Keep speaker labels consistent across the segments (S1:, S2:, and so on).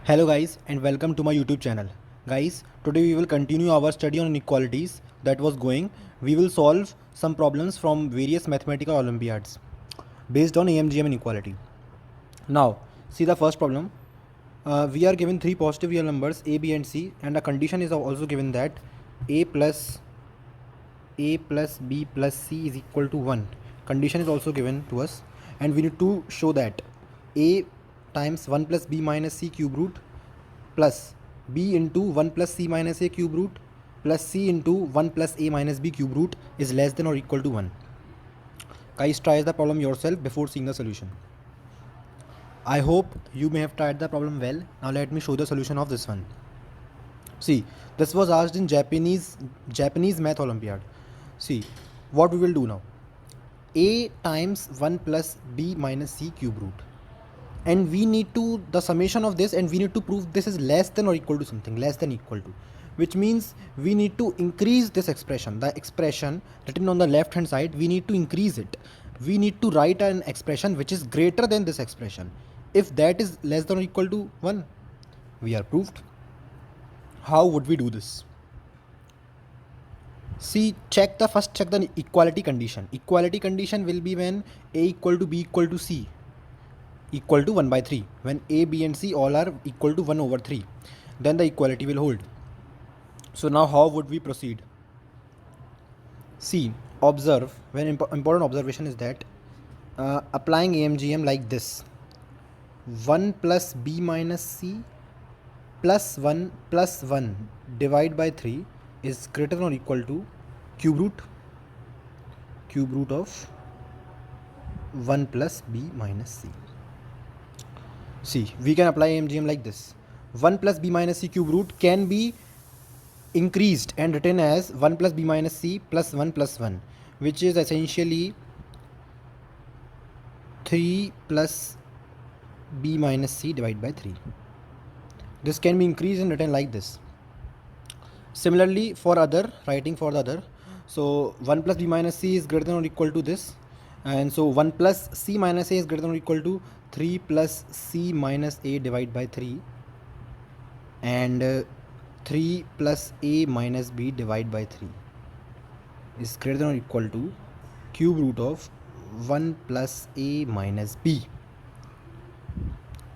S1: Hello guys and welcome to my YouTube channel. Guys, today we will continue our study on inequalities that was going. We will solve some problems from various mathematical olympiads based on AMGM inequality. Now, see the first problem. We are given three positive real numbers a, b and c, and a condition is also given that a plus b plus c is equal to 1. Condition is also given to us, and we need to show that a times 1 plus b minus c cube root plus b into 1 plus c minus a cube root plus c into 1 plus a minus b cube root is less than or equal to 1. Guys, try the problem yourself before seeing the solution. I hope you may have tried the problem well. Now let me show the solution of this one. See, this was asked in Japanese math olympiad. See, what we will do now. A times 1 plus b minus c cube root, and we need to the summation of this, and we need to prove this is less than or equal to something, less than equal to, which means we need to increase this expression. The expression written on the left hand side, we need to increase it. We need to write an expression which is greater than this expression. If that is less than or equal to 1, we are proved. How would we do this? See, check the equality condition. Equality condition will be when a equal to b equal to c equal to 1 by 3. When a, b and c all are equal to 1 over 3, then the equality will hold. So now how would we proceed? See, observe, when important observation is that applying AMGM like this, 1 plus b minus c plus 1 divide by 3 is greater than or equal to cube root of 1 plus b minus c. See, we can apply AMGM like this. 1 plus b minus c cube root can be increased and written as 1 plus b minus c plus 1 plus 1, which is essentially 3 plus b minus c divided by 3. This can be increased and written like this. Similarly, for other, writing for the other, so 1 plus b minus c is greater than or equal to this, and so 1 plus c minus a is greater than or equal to 3 plus c minus a divided by 3, and 3 plus a minus b divided by 3 is greater than or equal to cube root of 1 plus a minus b.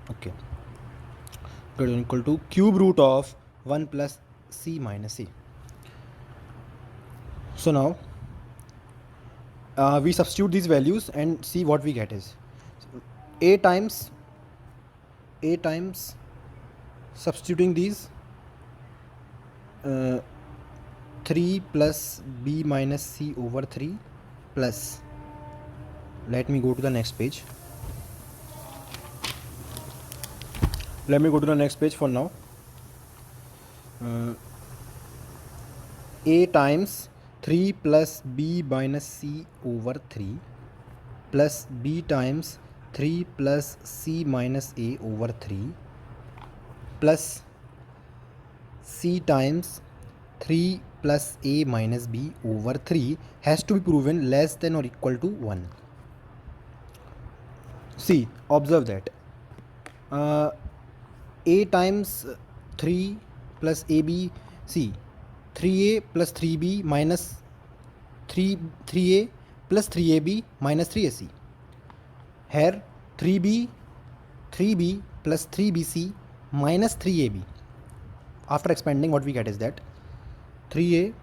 S1: Okay, greater than or equal to cube root of 1 plus c minus a. So now we substitute these values and see what we get is a times substituting these 3 plus b minus c over 3 plus, let me go to the next page. For now. A times 3 plus b minus c over 3 plus b times 3 plus c minus a over 3 plus c times 3 plus a minus b over 3 has to be proven less than or equal to 1. See, observe that a times 3 plus ab, see, 3a plus 3b minus 3a plus 3ab minus 3ac. Here 3b plus 3bc minus 3ab. After expanding, what we get is that 3a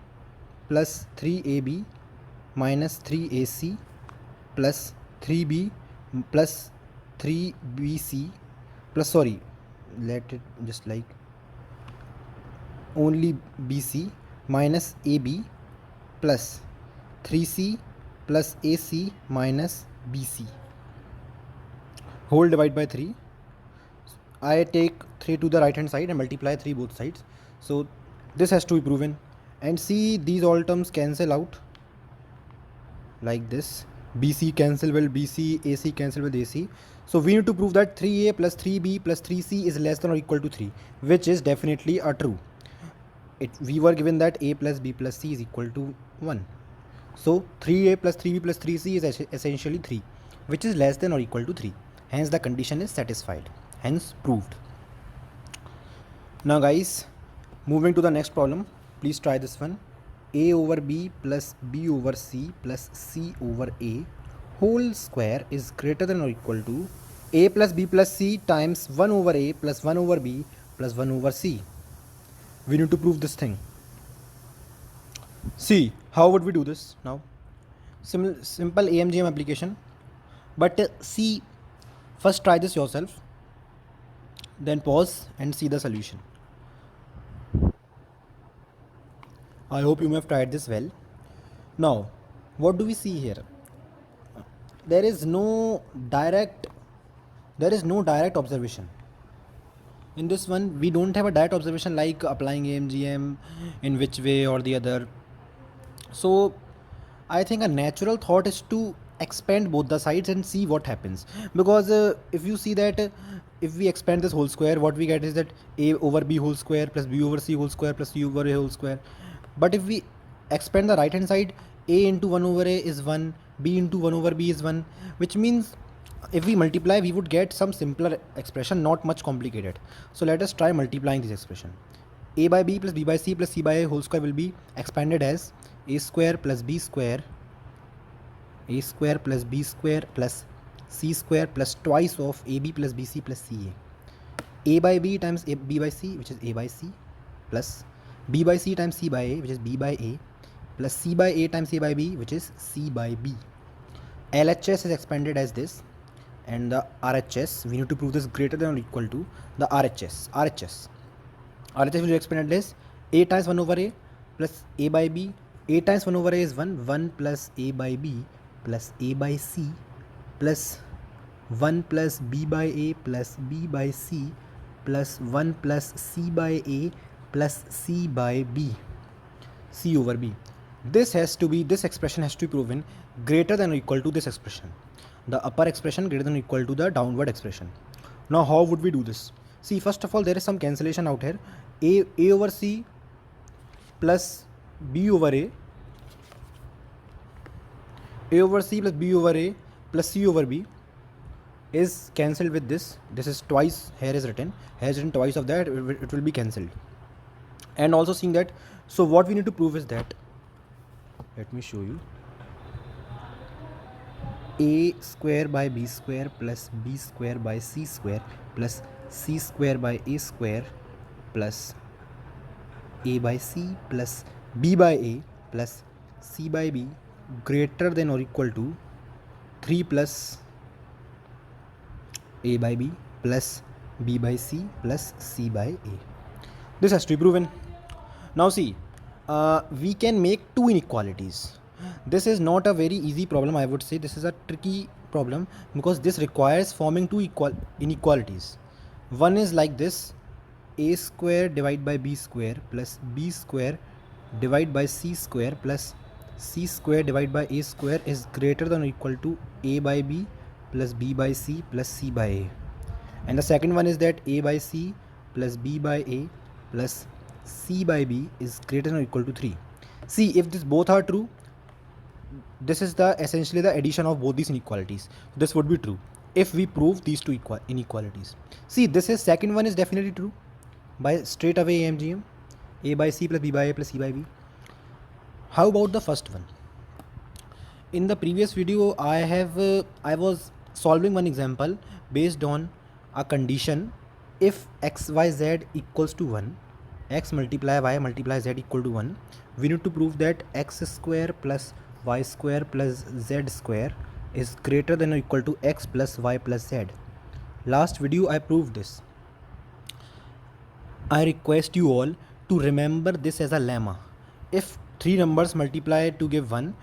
S1: plus 3ab minus 3ac plus 3b plus 3bc plus, sorry, let it just like only bc minus ab plus 3c plus ac minus bc, whole divide by 3. I take 3 to the right hand side and multiply 3 both sides. So this has to be proven, and see, these all terms cancel out like this. BC cancel with BC, AC cancel with AC. So we need to prove that 3a plus 3b plus 3c is less than or equal to 3, which is definitely a true. We were given that a plus b plus c is equal to 1. So 3a plus 3b plus 3c is essentially 3, which is less than or equal to 3. Hence the condition is satisfied, hence proved. Now guys, moving to the next problem, please try this one. A over b plus b over c plus c over a whole square is greater than or equal to a plus b plus c times 1 over a plus 1 over b plus 1 over c. We need to prove this thing. See, how would we do this now? Simple AMGM application. But see, first try this yourself, then pause and see the solution. I hope you may have tried this well. Now, what do we see here? There is no direct observation. In this one, we don't have a direct observation like applying AMGM in which way or the other. So I think a natural thought is to expand both the sides and see what happens. Because if you see that if we expand this whole square, what we get is that a over b whole square plus b over c whole square plus c over a whole square. But if we expand the right hand side, a into 1 over a is 1, b into 1 over b is 1, which means if we multiply we would get some simpler expression, not much complicated. So let us try multiplying this expression. A by b plus b by c plus c by a whole square will be expanded as a square plus b square, a square plus b square plus c square plus twice of ab plus bc plus ca. A by b times b by c, which is a by c, plus b by c times c by a, which is b by a, plus c by a times a by b, which is c by b. LHS is expanded as this, and the RHS, we need to prove this greater than or equal to the RHS. RHS will be expanded as a times 1 over a plus a by b. A times 1 over a is 1 plus a by b plus a by c plus 1 plus b by a plus b by c plus 1 plus c by a plus c by b, c over b. This expression has to be proven greater than or equal to this expression. The upper expression greater than or equal to the downward expression. Now how would we do this? See, first of all, there is some cancellation out here. A over c plus b over a over c plus b over a plus c over b is cancelled with this. This is twice, here is written twice of that, it will be cancelled. And also seeing that, so what we need to prove is that, let me show you, a square by b square plus b square by c square plus c square by a square plus a by c plus b by a plus c by b greater than or equal to 3 plus a by b plus b by c plus c by a. This has to be proven. Now see, we can make two inequalities. This is not a very easy problem, I would say. This is a tricky problem because this requires forming two inequalities. One is like this: a square divided by b square plus b square divided by c square plus c square divided by a square is greater than or equal to a by b plus b by c plus c by a. And the second one is that a by c plus b by a plus c by b is greater than or equal to 3. See, if this both are true, this is essentially the addition of both these inequalities. This would be true if we prove these two inequalities. See, this is second one is definitely true by straight away AMGM, a by c plus b by a plus c by b. How about the first one? In the previous video, I was solving one example based on a condition: if x y z equals to 1, x multiply y multiply z equal to 1, we need to prove that x square plus y square plus z square is greater than or equal to x plus y plus z. Last video I proved this. I request you all to remember this as a lemma. If three numbers multiply to give 1,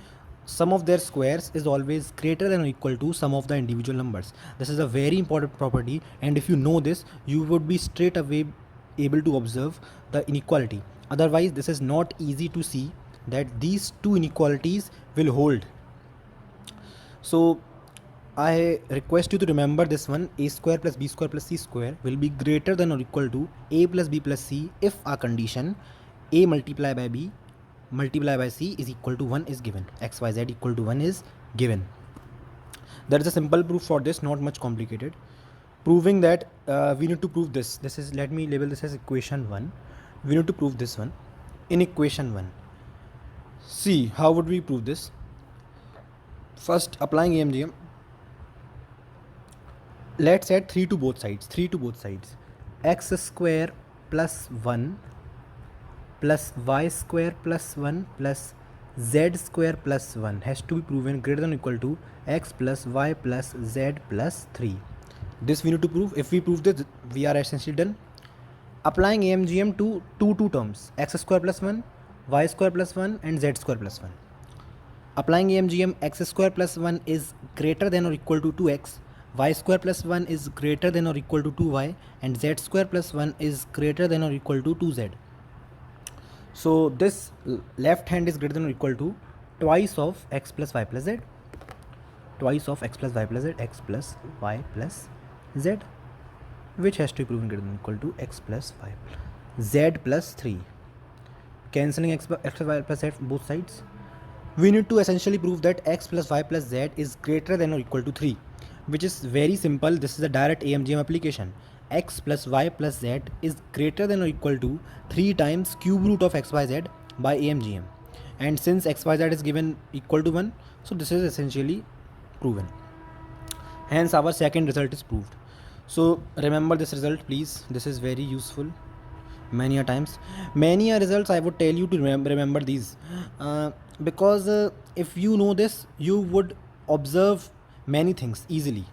S1: sum of their squares is always greater than or equal to sum of the individual numbers. This is a very important property, and if you know this, you would be straight away able to observe the inequality. Otherwise, this is not easy to see that these two inequalities will hold. So I request you to remember this one: a square plus b square plus c square will be greater than or equal to a plus b plus c if our condition a multiplied by b multiplied by c is equal to 1 is given. XYZ equal to 1 is given. There is a simple proof for this, not much complicated. proving that we need to prove this. This is, let me label this as equation 1. We need to prove this one in equation 1. See, how would we prove this? First, applying AMGM, let's add 3 to both sides. 3 to both sides. X square plus 1 plus y square plus 1 plus z square plus 1 has to be proven greater than or equal to x plus y plus z plus 3. This we need to prove. If we prove this, we are essentially done. Applying AMGM to two terms, x square plus 1, y square plus 1 and z square plus 1. Applying AMGM, x square plus 1 is greater than or equal to 2x, y square plus 1 is greater than or equal to 2y, and z square plus 1 is greater than or equal to 2z. So this left hand is greater than or equal to twice of x plus y plus z. Twice of x plus y plus z, x plus y plus z, which has to be proven greater than or equal to x plus y plus z plus 3. Cancelling x plus y plus z both sides. We need to essentially prove that x plus y plus z is greater than or equal to 3, which is very simple. This is a direct AMGM application. X plus y plus z is greater than or equal to 3 times cube root of xyz by AMGM. And since xyz is given equal to 1, so this is essentially proven. Hence our second result is proved. So remember this result, please. This is very useful. Many a times, many a results I would tell you to remember these, because if you know this, you would observe many things easily.